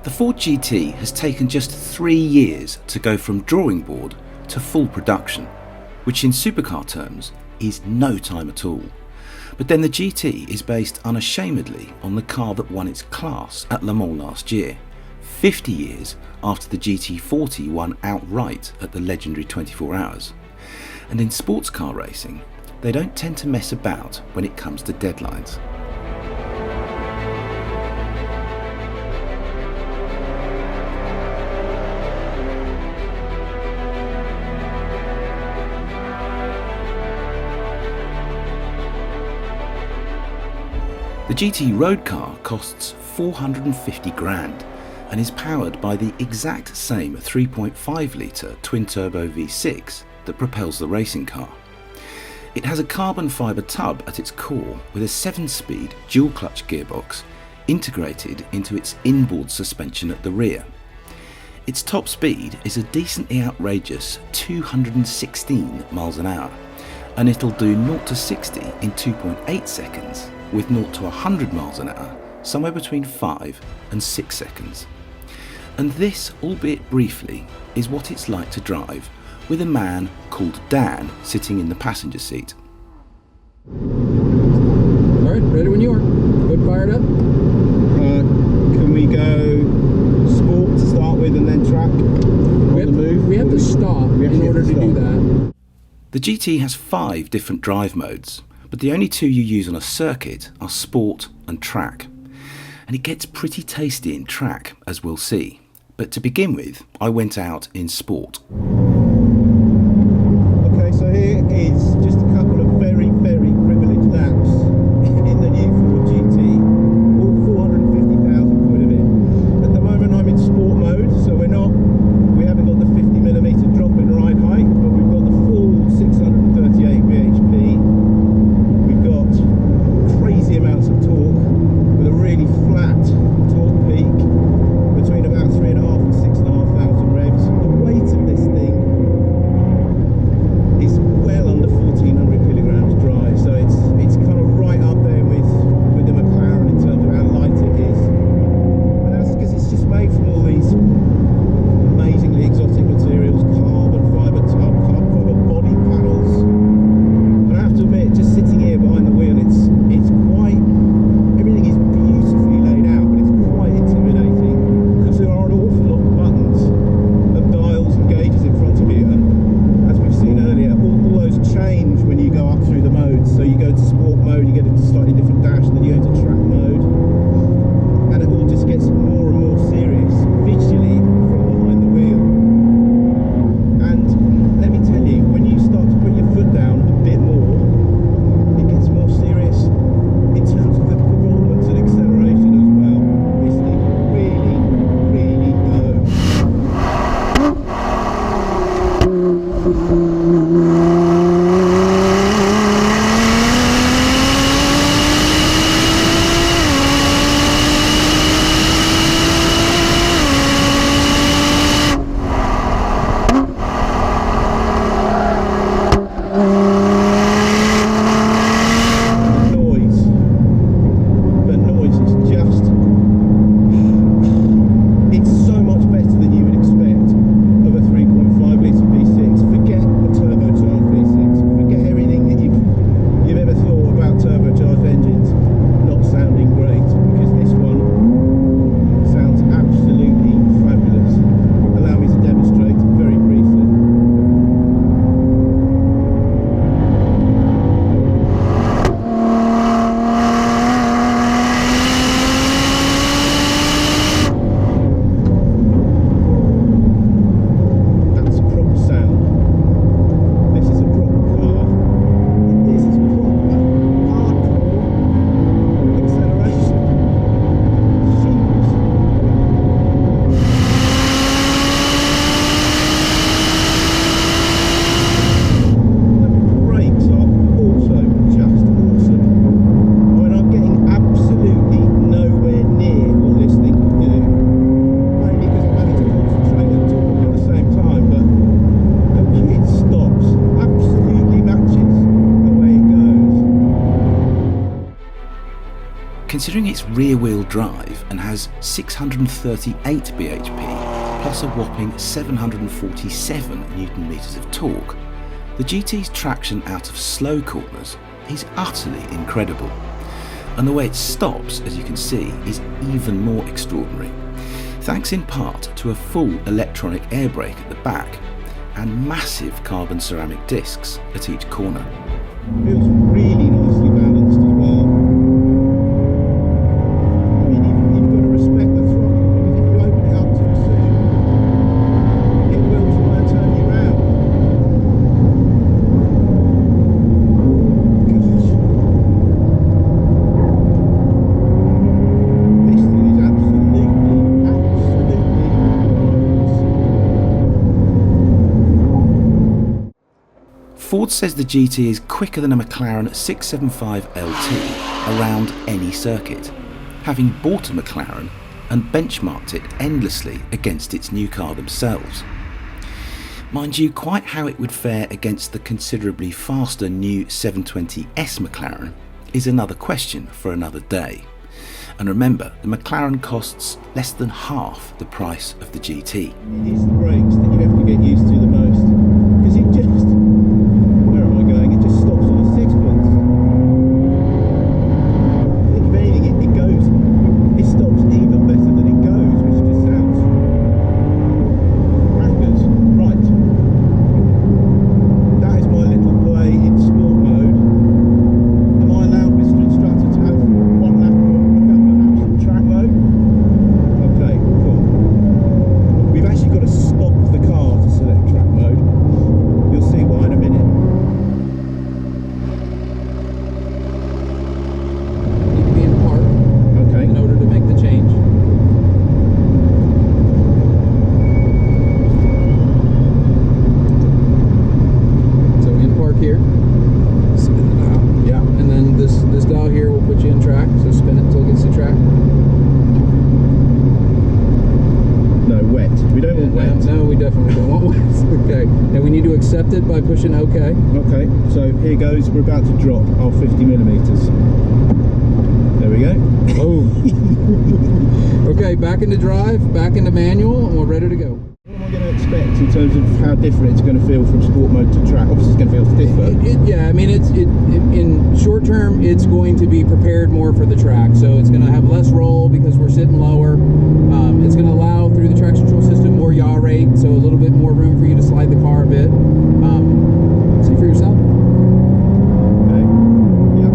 The Ford GT has taken just 3 years to go from drawing board to full production, which in supercar terms is no time at all. But then the GT is based unashamedly on the car that won its class at Le Mans last year, 50 years after the GT40 won outright at the legendary 24 Hours. And in sports car racing, they don't tend to mess about when it comes to deadlines. The GT road car costs 450 grand and is powered by the exact same 3.5 litre twin-turbo V6 that propels the racing car. It has a carbon fibre tub at its core with a 7-speed dual-clutch gearbox integrated into its inboard suspension at the rear. Its top speed is a decently outrageous 216 miles an hour, and it'll do 0 to 60 in 2.8 seconds, with 0 to 100 miles an hour somewhere between 5 and 6 seconds. And this, albeit briefly, is what it's like to drive with a man called Dan sitting in the passenger seat. Alright, ready when you are. Hood fired up. Can we go sport to start with and then track on the move? We have to stop in order to do that. The GT has 5 different drive modes, but the only 2 you use on a circuit are Sport and Track. And it gets pretty tasty in Track, as we'll see. But to begin with, I went out in Sport. Okay, so here is just a couple of very, very privileged laps in the new Ford GT. All 450,000 quid of it. At the moment I'm in Sport mode, so we haven't got the 50mm drop in ride height, but we've got the full 638 bhp. We've got crazy amounts of torque with a really flat torque peak between about 3.5 and 6,500 revs. The weight of this thing is well under 1,400 kilograms dry, so it's kind of right up there with the McLaren in terms of how light it is. And that's because it's just made from all these amazingly exotic materials: carbon fibre tub, carbon fibre body panels. And I have to admit, just sitting here behind the wheel, it's quite, everything is beautifully laid out, but it's quite intimidating because there are an awful lot of buttons and dials and gauges in front of you, and as we've seen earlier, all those change when you go up through the modes. So you go to sport mode, you get a slightly different dash, and then you go to track mode, and it all just gets more and more serious visually from behind the wheel. And let me tell you, when you start to put your foot down a bit more, it gets more serious in terms of the performance and acceleration as well. This thing really, really goes. considering it's rear-wheel drive and has 638 bhp plus a whopping 747 newton meters of torque, the GT's traction out of slow corners is utterly incredible. And the way it stops, as you can see, is even more extraordinary, thanks in part to a full electronic air brake at the back and massive carbon ceramic discs at each corner. Feels really nicely balanced as well. I mean, you've got to respect the throttle, because if you open it up too soon, it will try and turn you round. Gosh. This thing is absolutely marvellous. Ford says the GT is quicker than a McLaren 675 LT around any circuit, having bought a McLaren and benchmarked it endlessly against its new car themselves. Mind you, quite how it would fare against the considerably faster new 720S McLaren is another question for another day. And remember, the McLaren costs less than half the price of the GT. It's the brakes that you have to get used to the most, because it just, where am I going? It just stops on a sixpence. I think if anything, it stops even better than it goes, which just sounds crackers. Right, that is my little play in sport mode. Am I allowed, Mr. Instructor, to have one lap or a couple of laps in track mode? Okay, cool. We've actually got to stop the car to select track mode. You'll see why in a minute. Need to be in park Okay. in order to make the change. So in park here, spin the dial, Yeah. and then this dial here will put you in track. So spin it until it gets to track. No, wet. We don't want wet. No, we definitely don't want wet. Okay, and we need to accept it by pushing OK. Okay, so here goes. We're about to drop our 50 millimeters. There we go. Boom. Okay, back into drive, back into manual, and we're ready to go. What am I going to expect in terms of how different it's going to feel from sport mode to track? Obviously, it's going to feel stiffer. Yeah, I mean, in short term, it's going to be prepared more for the track. So it's going to have less roll because we're sitting lower. It's going to allow through the traction control system more yaw rate, so a little bit more room for you to slide the car a bit. See for yourself. Okay. Yeah.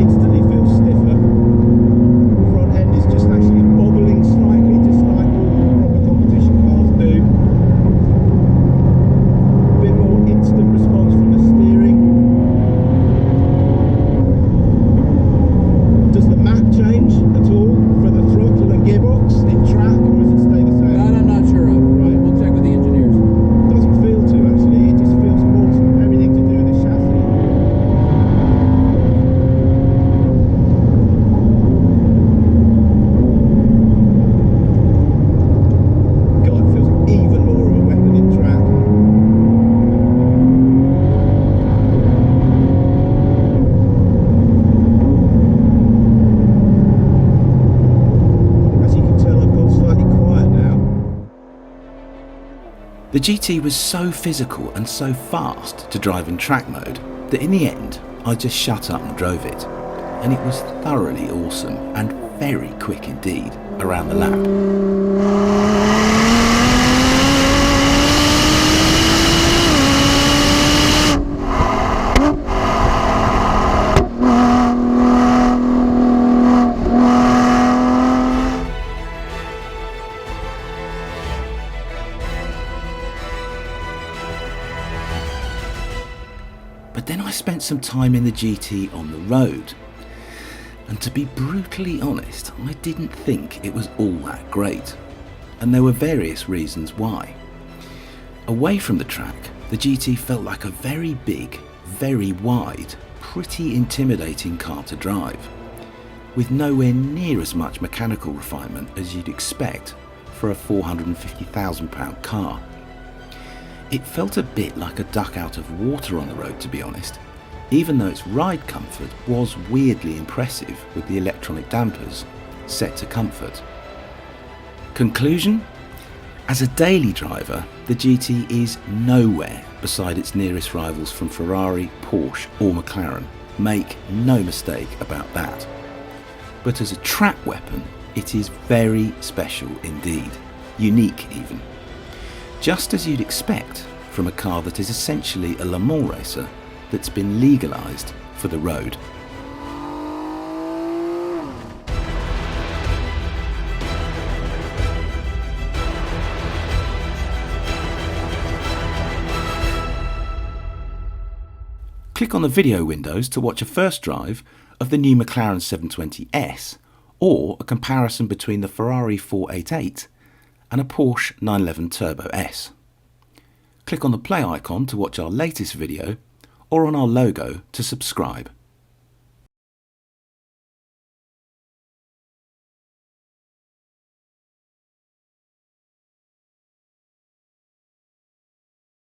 Instantly feels stiffer. Front end is just actually bobbling slightly, just like proper competition cars do. A bit more instant response from the steering. Does the map change at all for the throttle and gearbox in track, or does it stay the same? That I'm not sure of. Right. We'll check with the engineers. Doesn't feel to actually, it just feels more everything to do with the chassis. God, it feels even more of a weapon in track. As you can tell, I've gone slightly quiet now. The GT was so physical and so fast to drive in track mode that in the end I just shut up and drove it, and it was thoroughly awesome and very quick indeed around the lap. But then I spent some time in the GT on the road, and to be brutally honest, I didn't think it was all that great, and there were various reasons why. Away from the track, the GT felt like a very big, very wide, pretty intimidating car to drive, with nowhere near as much mechanical refinement as you'd expect for a £450,000 car. It felt a bit like a duck out of water on the road, to be honest, even though its ride comfort was weirdly impressive with the electronic dampers set to comfort. Conclusion? As a daily driver, the GT is nowhere beside its nearest rivals from Ferrari, Porsche or McLaren. Make no mistake about that. But as a track weapon, it is very special indeed, unique even. Just as you'd expect from a car that is essentially a Le Mans racer that's been legalised for the road. Click on the video windows to watch a first drive of the new McLaren 720S or a comparison between the Ferrari 488 and a Porsche 911 Turbo S. Click on the play icon to watch our latest video or on our logo to subscribe.